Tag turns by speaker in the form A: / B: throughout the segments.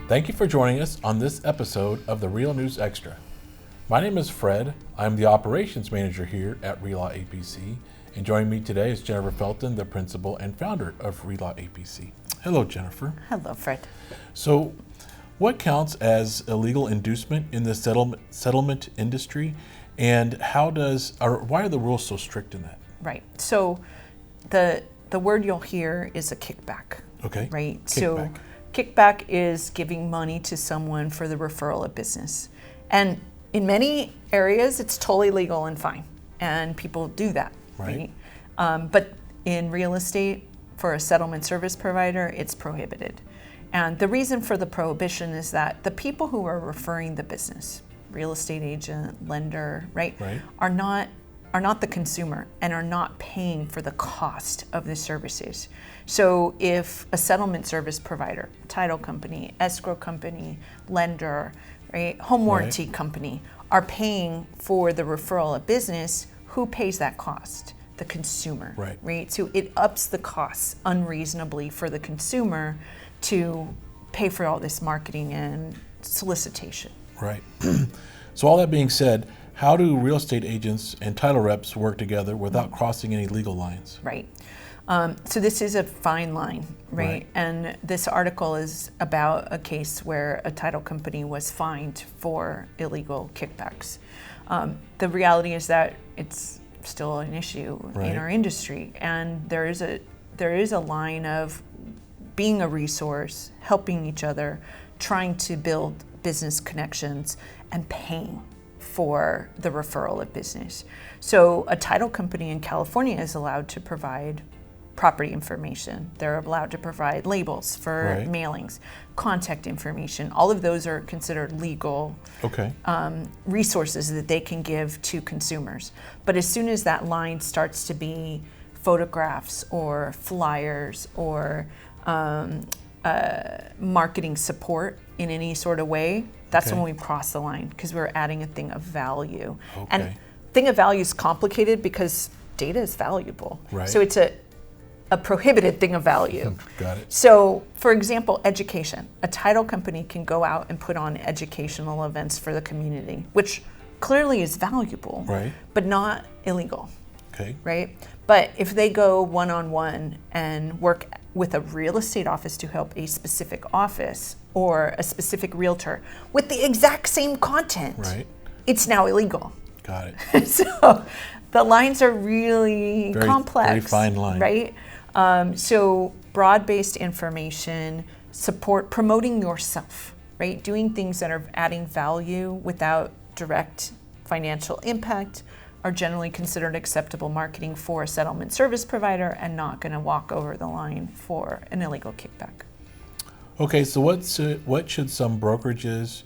A: Thank you for joining us on this episode of the Real News Extra. My name is Fred. I'm the operations manager here at Relaw APC, and joining me today is Jennifer Felten, the principal and founder of Relaw APC. Hello, Jennifer.
B: Hello, Fred.
A: So, what counts as illegal inducement in the settlement industry, and why are the rules so strict in that?
B: Right. So, the word you'll hear is a kickback.
A: Okay.
B: Right.
A: Kickback.
B: So, kickback is giving money to someone for the referral of business, and in many areas, it's totally legal and fine, and people do that.
A: Right.
B: But in real estate, for a settlement service provider, it's prohibited. And the reason for the prohibition is that the people who are referring the business, real estate agent, lender, right. are not the consumer and are not paying for the cost of the services. So if a settlement service provider, title company, escrow company, lender, right, home warranty company are paying for the referral of business, who pays that cost? The consumer, right? So it ups the costs unreasonably for the consumer to pay for all this marketing and solicitation.
A: Right. So all that being said, how do real estate agents and title reps work together without crossing any legal lines?
B: Right. So this is a fine line, right? And this article is about a case where a title company was fined for illegal kickbacks. The reality is that it's still an issue in our industry, and there is a line of being a resource, helping each other, trying to build business connections, and paying for the referral of business. So a title company in California is allowed to provide property information. They're allowed to provide labels for mailings, contact information. All of those are considered legal resources that they can give to consumers. But as soon as that line starts to be photographs or flyers or marketing support in any sort of way, that's when we cross the line, because we're adding a thing of value. And thing of value is complicated because data is valuable. So it's a prohibited thing of value.
A: Got it.
B: So, for example, education. A title company can go out and put on educational events for the community, which clearly is valuable, but not illegal. Right? But if they go one-on-one and work with a real estate office to help a specific office or a specific realtor with the exact same content, it's now illegal.
A: Got it.
B: So the lines are really complex.
A: Very fine line.
B: Right? So broad-based information, support, promoting yourself, right? Doing things that are adding value without direct financial impact are generally considered acceptable marketing for a settlement service provider and not going to walk over the line for an illegal kickback.
A: Okay, so what should some brokerages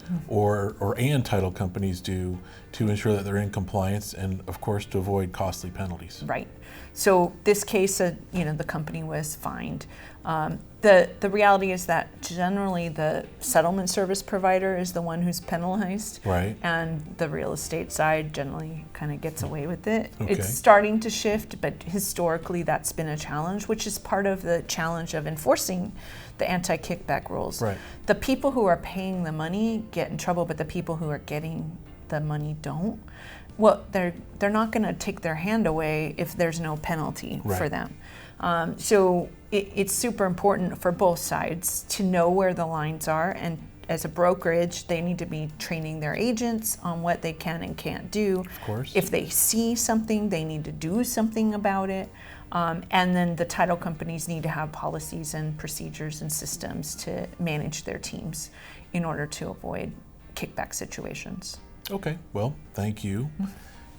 A: and title companies do to ensure that they're in compliance and, of course, to avoid costly penalties?
B: Right. So this case, the company was fined. The reality is that generally the settlement service provider is the one who's penalized, and the real estate side generally kind of gets away with it. It's starting to shift, but historically that's been a challenge, which is part of the challenge of enforcing the anti-kickback rules. The people who are paying the money get in trouble, but the people who are getting the money don't. Well, they're not going to take their hand away if there's no penalty for them. So it's super important for both sides to know where the lines are, and as a brokerage, they need to be training their agents on what they can and can't do.
A: Of course.
B: If they see something, they need to do something about it. And then the title companies need to have policies and procedures and systems to manage their teams in order to avoid kickback situations.
A: Okay, well, thank you.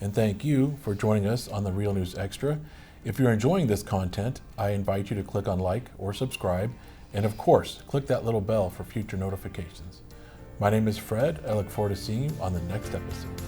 A: And thank you for joining us on the Real News Extra. If you're enjoying this content, I invite you to click on like or subscribe, and of course, click that little bell for future notifications. My name is Fred. I look forward to seeing you on the next episode.